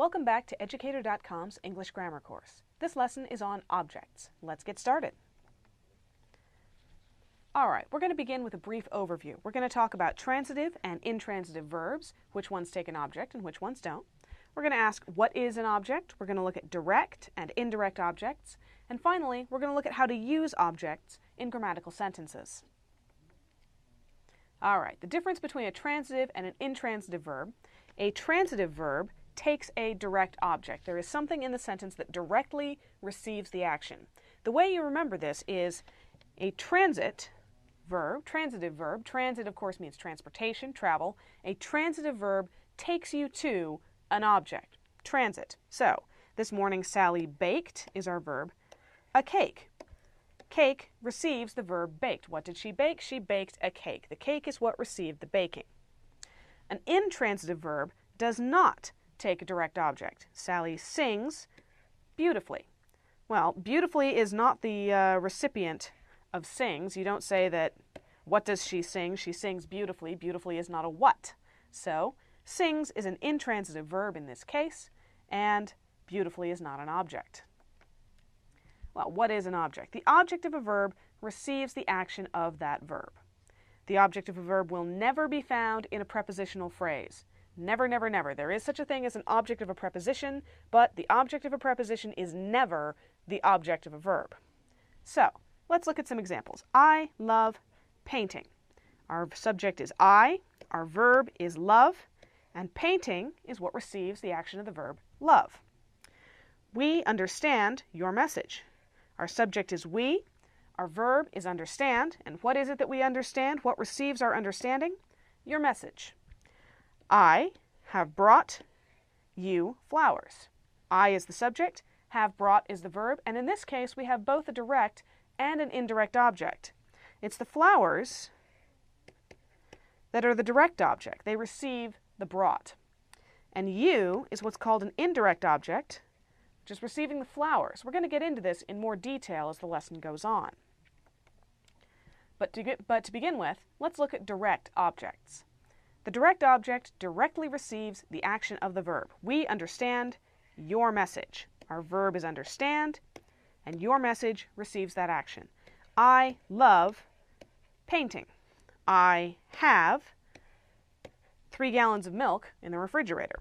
Welcome back to Educator.com's English Grammar course. This lesson is on objects. Let's get started. Alright, we're going to begin with a brief overview. We're going to talk about transitive and intransitive verbs, which ones take an object and which ones don't. We're going to ask what is an object, we're going to look at direct and indirect objects, and finally, we're going to look at how to use objects in grammatical sentences. Alright, the difference between a transitive and an intransitive verb. A transitive verb takes a direct object. There is something in the sentence that directly receives the action. The way you remember this is a transitive verb, transit of course means transportation, travel. A transitive verb takes you to an object, transit. So, this morning Sally baked is our verb, a cake. Cake receives the verb baked. What did she bake? She baked a cake. The cake is what received the baking. An intransitive verb does not take a direct object. Sally sings beautifully. Well, beautifully is not the recipient of sings. You don't say that, what does she sing? She sings beautifully. Beautifully is not a what. So, sings is an intransitive verb in this case, and beautifully is not an object. Well, what is an object? The object of a verb receives the action of that verb. The object of a verb will never be found in a prepositional phrase. Never, never, never. There is such a thing as an object of a preposition, but the object of a preposition is never the object of a verb. So, let's look at some examples. I love painting. Our subject is I, our verb is love, and painting is what receives the action of the verb love. We understand your message. Our subject is we, our verb is understand, and what is it that we understand? What receives our understanding? Your message. I have brought you flowers. I is the subject, have brought is the verb, and in this case we have both a direct and an indirect object. It's the flowers that are the direct object. They receive the brought. And you is what's called an indirect object, which is receiving the flowers. We're going to get into this in more detail as the lesson goes on. But to begin with, let's look at direct objects. The direct object directly receives the action of the verb. We understand your message. Our verb is understand, and your message receives that action. I love painting. I have 3 gallons of milk in the refrigerator.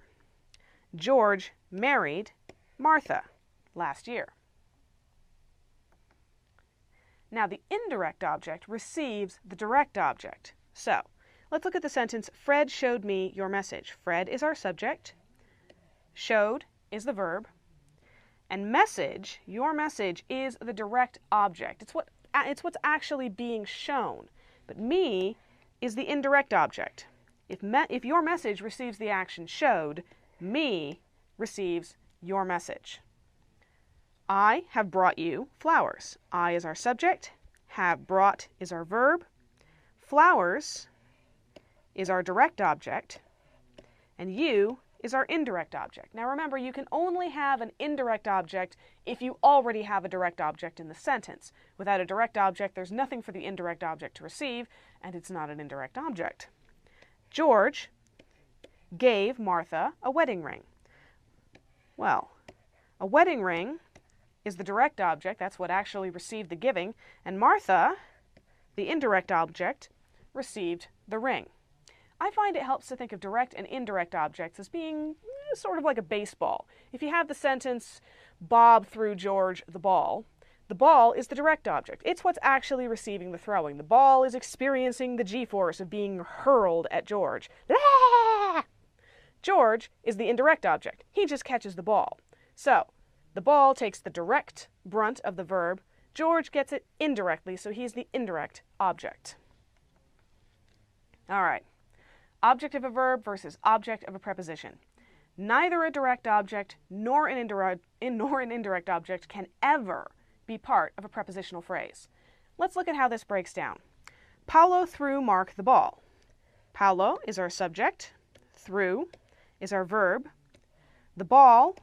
George married Martha last year. Now the indirect object receives the direct object. So, let's look at the sentence, Fred showed me your message. Fred is our subject, showed is the verb, and message, your message, is the direct object. It's what's actually being shown. But me is the indirect object. If your message receives the action showed, me receives your message. I have brought you flowers. I is our subject, have brought is our verb, flowers is our direct object, and you is our indirect object. Now remember, you can only have an indirect object if you already have a direct object in the sentence. Without a direct object, there's nothing for the indirect object to receive, and it's not an indirect object. George gave Martha a wedding ring. Well, a wedding ring is the direct object, that's what actually received the giving, and Martha, the indirect object, received the ring. I find it helps to think of direct and indirect objects as being sort of like a baseball. If you have the sentence, Bob threw George the ball is the direct object. It's what's actually receiving the throwing. The ball is experiencing the G-force of being hurled at George. Ah! George is the indirect object. He just catches the ball. So, the ball takes the direct brunt of the verb. George gets it indirectly, so he's the indirect object. All right. Object of a verb versus object of a preposition. Neither a direct object nor an indirect object can ever be part of a prepositional phrase. Let's look at how this breaks down. Paulo threw Mark the ball. Paulo is our subject. Threw is our verb. The ball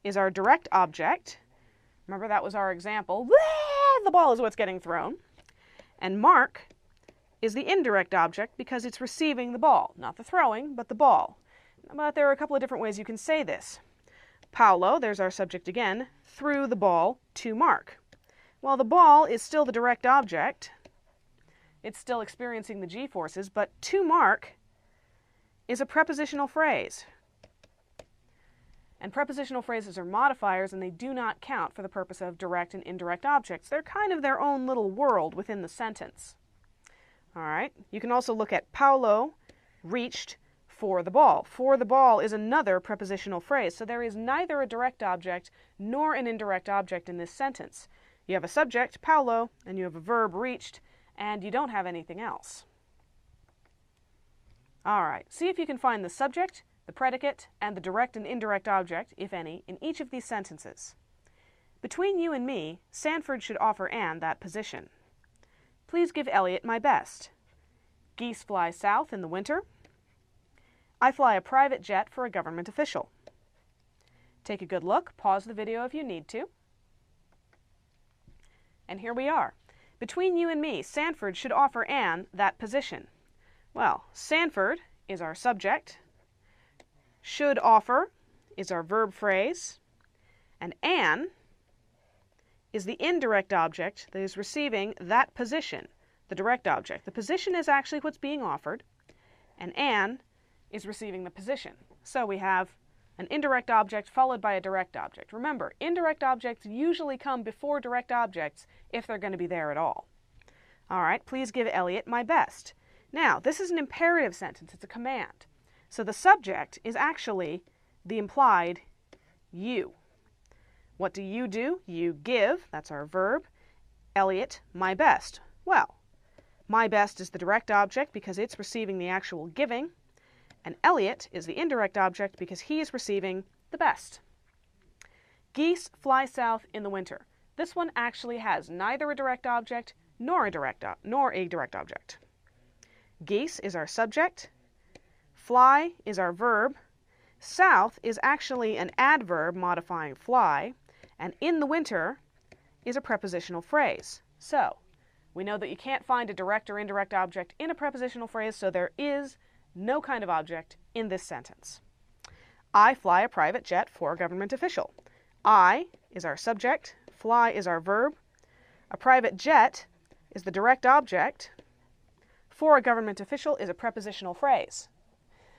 is our direct object. Remember, that was our example. The ball is what's getting thrown. And Mark is the indirect object because it's receiving the ball. Not the throwing, but the ball. But there are a couple of different ways you can say this. Paulo, there's our subject again, threw the ball to Mark. Well, the ball is still the direct object. It's still experiencing the g-forces, but to Mark is a prepositional phrase. And prepositional phrases are modifiers, and they do not count for the purpose of direct and indirect objects. They're kind of their own little world within the sentence. All right. You can also look at Paulo reached for the ball. For the ball is another prepositional phrase, so there is neither a direct object nor an indirect object in this sentence. You have a subject, Paulo, and you have a verb, reached, and you don't have anything else. All right. See if you can find the subject, the predicate, and the direct and indirect object, if any, in each of these sentences. Between you and me, Sanford should offer Anne that position. Please give Elliot my best. Geese fly south in the winter. I fly a private jet for a government official. Take a good look. Pause the video if you need to. And here we are. Between you and me, Sanford should offer Anne that position. Well, Sanford is our subject. Should offer is our verb phrase. And Anne is the indirect object that is receiving that position, the direct object. The position is actually what's being offered, and Anne is receiving the position. So we have an indirect object followed by a direct object. Remember, indirect objects usually come before direct objects if they're going to be there at all. All right, please give Elliot my best. Now, this is an imperative sentence. It's a command. So the subject is actually the implied you. What do? You give, that's our verb, Elliot my best. Well, my best is the direct object because it's receiving the actual giving, and Elliot is the indirect object because he is receiving the best. Geese fly south in the winter. This one actually has neither a direct object nor a direct object. Geese is our subject. Fly is our verb. South is actually an adverb modifying fly, and in the winter is a prepositional phrase. So, we know that you can't find a direct or indirect object in a prepositional phrase, so there is no kind of object in this sentence. I fly a private jet for a government official. I is our subject. Fly is our verb. A private jet is the direct object. For a government official is a prepositional phrase.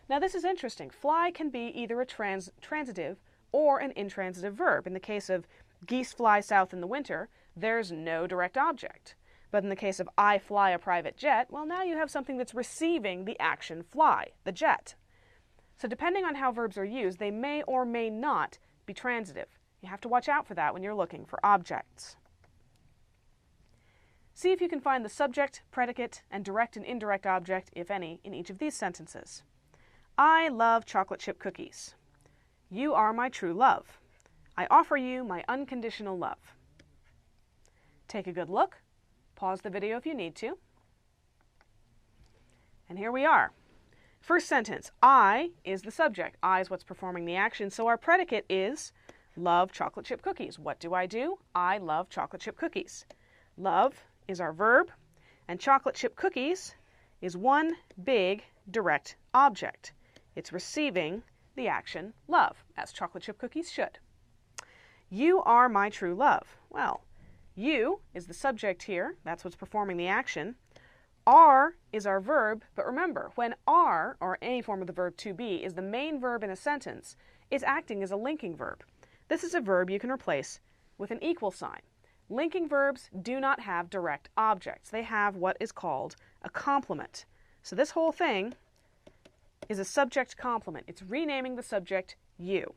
Now this is interesting. Fly can be either a transitive or an intransitive verb. In the case of geese fly south in the winter, there's no direct object. But in the case of I fly a private jet, well, now you have something that's receiving the action fly, the jet. So depending on how verbs are used, they may or may not be transitive. You have to watch out for that when you're looking for objects. See if you can find the subject, predicate, and direct and indirect object, if any, in each of these sentences. I love chocolate chip cookies. You are my true love. I offer you my unconditional love. Take a good look. Pause the video if you need to. And here we are. First sentence, I is the subject. I is what's performing the action, so our predicate is love chocolate chip cookies. What do? I love chocolate chip cookies. Love is our verb, and chocolate chip cookies is one big direct object. It's receiving the action love, as chocolate chip cookies should. You are my true love. Well, you is the subject here. That's what's performing the action. Are is our verb, but remember, when are, or any form of the verb to be, is the main verb in a sentence, it's acting as a linking verb. This is a verb you can replace with an equal sign. Linking verbs do not have direct objects. They have what is called a complement. So this whole thing is a subject complement. It's renaming the subject you.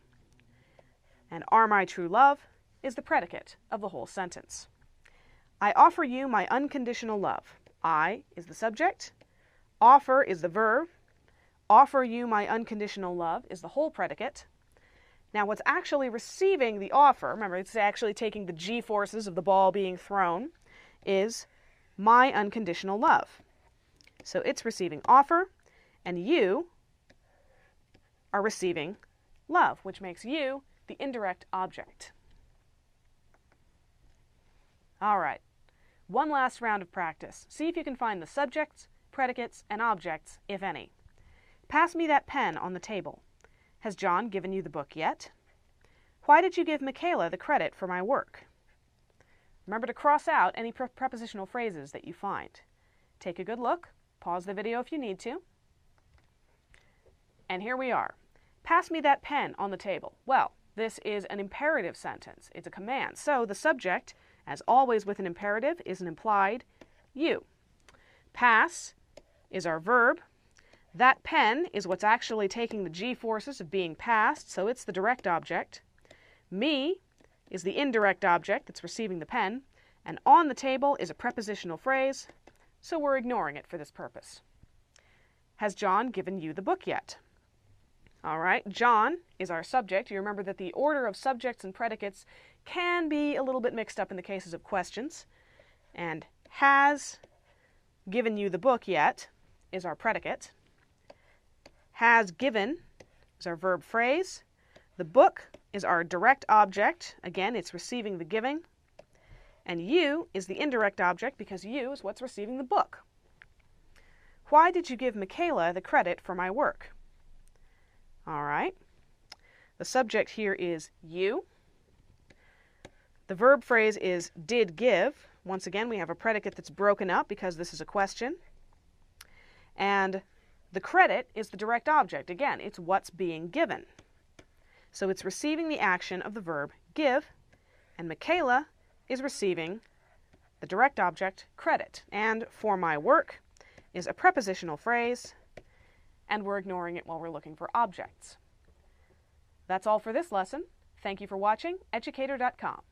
And are my true love is the predicate of the whole sentence. I offer you my unconditional love. I is the subject. Offer is the verb. Offer you my unconditional love is the whole predicate. Now what's actually receiving the offer, remember it's actually taking the g-forces of the ball being thrown, is my unconditional love. So it's receiving offer, and you are receiving love, which makes you the indirect object. All right, one last round of practice. See if you can find the subjects, predicates, and objects, if any. Pass me that pen on the table. Has John given you the book yet? Why did you give Michaela the credit for my work? Remember to cross out any prepositional phrases that you find. Take a good look. Pause the video if you need to. And here we are. Pass me that pen on the table. Well, this is an imperative sentence. It's a command. So the subject, as always with an imperative, is an implied you. Pass is our verb. That pen is what's actually taking the g-forces of being passed, so it's the direct object. Me is the indirect object that's receiving the pen. And on the table is a prepositional phrase, so we're ignoring it for this purpose. Has John given you the book yet? All right, John is our subject. You remember that the order of subjects and predicates can be a little bit mixed up in the cases of questions. And has given you the book yet is our predicate. Has given is our verb phrase. The book is our direct object. Again, it's receiving the giving. And you is the indirect object because you is what's receiving the book. Why did you give Michaela the credit for my work? All right. The subject here is you. The verb phrase is did give. Once again, we have a predicate that's broken up because this is a question. And the credit is the direct object. Again, it's what's being given. So it's receiving the action of the verb give, and Michaela is receiving the direct object credit. And for my work is a prepositional phrase, and we're ignoring it while we're looking for objects. That's all for this lesson. Thank you for watching Educator.com.